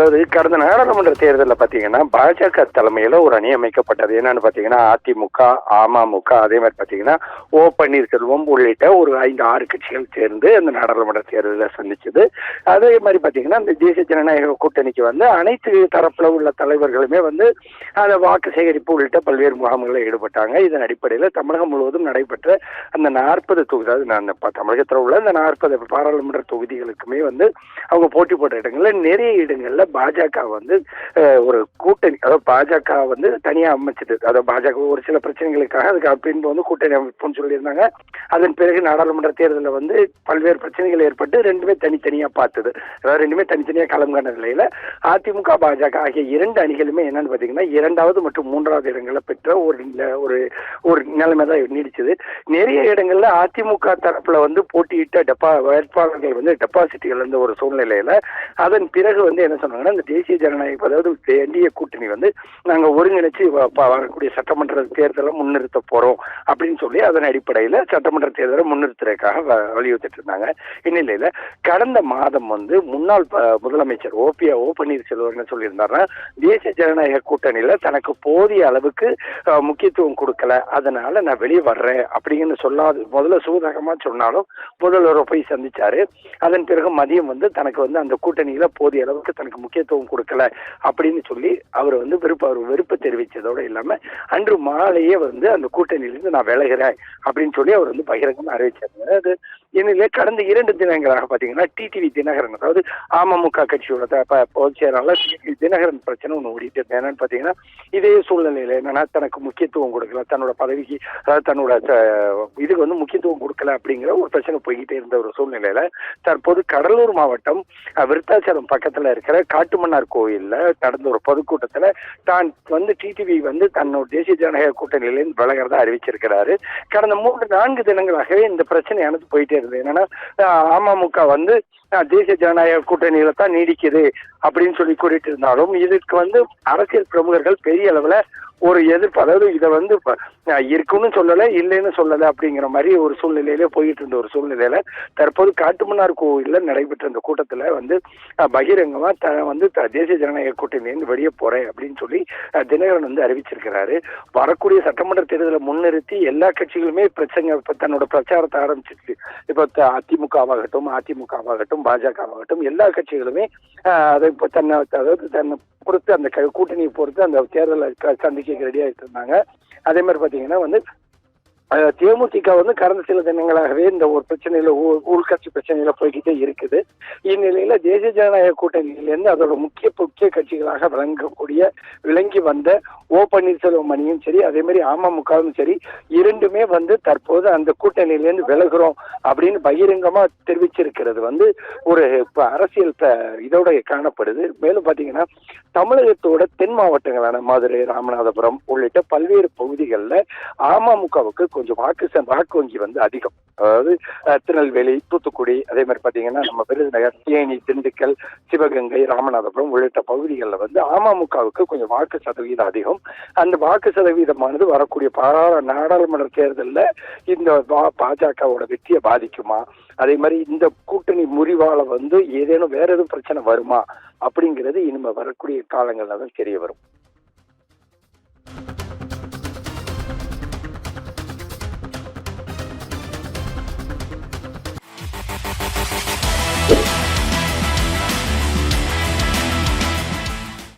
அதாவது கடந்த நாடாளுமன்ற தேர்தலில் பார்த்தீங்கன்னா பாஜக தலைமையில் ஒரு அணி அமைக்கப்பட்டது. என்னன்னு பார்த்தீங்கன்னா அதிமுக, அமமுக, அதே மாதிரி பார்த்தீங்கன்னா ஓ பன்னீர்செல்வம் உள்ளிட்ட ஒரு 5-6 கட்சிகள் சேர்ந்து அந்த நாடாளுமன்ற தேர்தலில் சந்திச்சது. அதே மாதிரி பார்த்தீங்கன்னா இந்த தேசிய ஜனநாயக கூட்டணிக்கு வந்து அனைத்து தரப்புல உள்ள தலைவர்களுமே வந்து அந்த வாக்கு சேகரிப்பு உள்ளிட்ட பல்வேறு முகாம்களில் ஈடுபட்டாங்க. இதன் அடிப்படையில் தமிழகம் முழுவதும் நடைபெற்ற அந்த 40 தொகுதி, அதாவது தமிழகத்தில் உள்ள அந்த 40 பாராளுமன்ற தொகுதிகளுக்குமே வந்து அவங்க போட்டி போட்ட இடங்கள்ல நிறைய இடங்கள்ல பாஜக வந்து ஒரு கூட்டணி, அதாவது பாஜக வந்து தனியா அமைச்சது. அதாவது பாஜக ஒரு சில பிரச்சனைகளுக்காக அதுக்கு பின்பு வந்து கூட்டணி அமைப்புன்னு சொல்லியிருந்தாங்க. அதன் பிறகு நாடாளுமன்ற தேர்தலில் வந்து பல்வேறு பிரச்சனைகள் ஏற்பட்டு ரெண்டுமே தனித்தனியா பார்த்தது. அதாவது ரெண்டுமே தனித்தனியா களம் கண்ட நிலையில அதிமுக, பாஜக ஆகிய 2 அணிகளுமே என்னன்னு பாத்தீங்கன்னா 2வது மற்றும் 3வது இடங்களை பெற்ற ஒரு நிலைமை தான் நீடிச்சது. நிறைய இடங்கள்ல அதிமுக தரப்புல வந்து போட்டியிட்ட வேட்பாளர்கள் வந்து டெபாசிட்டுகள் இருந்த ஒரு சூழ்நிலையில அதன் பிறகு வந்து என்ன சொன்னாங்கன்னா இந்த தேசிய ஜனநாயக, அதாவது என்டிஏ கூட்டணி வந்து நாங்க ஒருங்கிணைச்சு வரக்கூடிய சட்டமன்ற தேர்தலை முன்னிறுத்த போறோம் அப்படின்னு சொல்லி அதன் அடிப்படையில சட்டமன்ற தேர்தலை முன்னிறுத்துறதுக்காக வலியுறுத்திட்டு இருந்தாங்க. இந்நிலையில கடந்த மாதம் வந்து முன்னாள் முதலமைச்சர் ஓ பன்னீர்செல்வம் என்ன சொல்லியிருந்தாருன்னா, தேசிய ஜனநாயக கூட்டணியில தனக்கு போதிய அளவுக்கு முக்கியத்துவம் கொடுக்கல, அதனால நான் வெளியே வர்றேன் அப்படின்னு சொல்லாது முதல்ல சூதகமா சொன்னாலும் முதல்வரை போய் சந்திச்சாரு. அதன் பிறகு மதியம் வந்து தனக்கு வந்து அந்த கூட்டணியில போதிய அளவுக்கு தனக்கு முக்கியத்துவம் கொடுக்கல அப்படின்னு சொல்லி அவர் வந்து வெறுப்பு தெரிவித்ததோடு இல்லாம அன்று மாலையே வந்து அந்த கூட்டணியிலிருந்து நான் விலகிறேன் அப்படின்னு சொல்லி அவர் வந்து பகிரங்கமா அறிவிச்சாரு. அது என்னிலே கடந்த 2 தினங்களாக பாத்தீங்கன்னா டிடிவி தினகரன், அதாவது அமமுக கட்சியோட பொதுச் செயலாளர் தினகரன் பிரச்சனை ஒண்ணு ஓடிட்டு இருந்தேன். என்னன்னு பாத்தீங்கன்னா இதே சூழ்நிலையில என்னன்னா தனக்கு முக்கியத்துவம் கொடுக்கல, தன்னோட பதவிக்கு, அதாவது தன்னோட இதுக்கு வந்து முக்கியத்துவம் கொடுக்கல அப்படிங்கிற ஒரு பிரச்சனை போய்கிட்டே இருந்த ஒரு சூழ்நிலையில தற்போது கடலூர் மாவட்டம் விருத்தாச்சலம் பக்கத்துல இருக்கிற காட்டுமன்னார் கோயில்ல நடந்த ஒரு பொதுக்கூட்டத்துல தான் வந்து டிடிவி வந்து தன்னோட தேசிய ஜனநாயக கூட்டணியிலிருந்து விலகிறதா அறிவிச்சிருக்கிறாரு. கடந்த 3-4 தினங்களாகவே இந்த பிரச்சனையானது போயிட்டே இருந்தது. என்னன்னா அமமுக வந்து தேசிய ஜனநாயக கூட்டணியில தான் நீடிக்குது அப்படின்னு சொல்லி கூறிட்டு இருந்தாலும் இதுக்கு வந்து அரசியல் பிரமுகர்கள் பெரிய அளவுல ஒரு எதிர்ப்பு, அதாவது இதை வந்து இருக்குன்னு சொல்லலை, இல்லைன்னு சொல்லலை அப்படிங்கிற மாதிரி ஒரு சூழ்நிலையிலே போயிட்டு இருந்த ஒரு சூழ்நிலையில தற்போது காட்டுமன்னார் கோவில்ல நடைபெற்ற அந்த கூட்டத்துல வந்து பகிரங்கமா வந்து தேசிய ஜனநாயக கூட்டணியிலிருந்து வெளியே போறேன் அப்படின்னு சொல்லி தினகரன் வந்து அறிவிச்சிருக்கிறாரு. வரக்கூடிய சட்டமன்ற தேர்தலை முன்னிறுத்தி எல்லா கட்சிகளுமே தன்னோட பிரச்சாரத்தை ஆரம்பிச்சிருக்கு. இப்ப அதிமுகவாகட்டும் பாஜகவாகட்டும் எல்லா கட்சிகளுமே அதை தன்னை பொறுத்து அந்த கூட்டணியை பொறுத்து அந்த தேர்தலை சந்திக்க ரெடி ஆகிட்டு இருந்தாங்க. அதே மாதிரி பாத்தீங்கன்னா வந்து தேமுதிக வந்து கடந்த சில தினங்களாகவே இந்த ஒரு பிரச்சனையில உள்கட்சி பிரச்சனையில போய்கிட்டே இருக்குது. இந்நிலையில தேசிய ஜனநாயக கூட்டணியிலிருந்து அதோட முக்கிய கட்சிகளாக விளங்கி வந்த ஓ பன்னீர்செல்வம் அணியும் சரி, அதே மாதிரி அமமுகவும் சரி, 2மே வந்து தற்போது அந்த கூட்டணியிலிருந்து விலகுறோம் அப்படின்னு பகிரங்கமா தெரிவிச்சிருக்கிறது வந்து ஒரு அரசியல் இதோட காணப்படுது. மேலும் பாத்தீங்கன்னா தமிழகத்தோட தென் மாவட்டங்களான மதுரை, ராமநாதபுரம் உள்ளிட்ட பல்வேறு பகுதிகளில் அமமுகவுக்கு கொஞ்சம் வாக்கு வங்கி வந்து அதிகம். அதாவது திருநெல்வேலி, தூத்துக்குடி, அதே மாதிரி பாத்தீங்கன்னா நம்ம விருதுநகர், தேனி, திண்டுக்கல், சிவகங்கை, ராமநாதபுரம் உள்ளிட்ட பகுதிகளில் வந்து அமமுகவுக்கு கொஞ்சம் வாக்கு சதவீதம் அதிகம். அந்த வாக்கு சதவீதமானது வரக்கூடிய நாடாளுமன்ற தேர்தலில் இந்த பாஜகவோட வெற்றியை பாதிக்குமா, அதே மாதிரி இந்த கூட்டணி முறிவால வந்து ஏதேனும் வேற எதுவும் பிரச்சனை வருமா அப்படிங்கிறது இனிமே வரக்கூடிய காலங்கள்ல தான் தெரிய வரும்.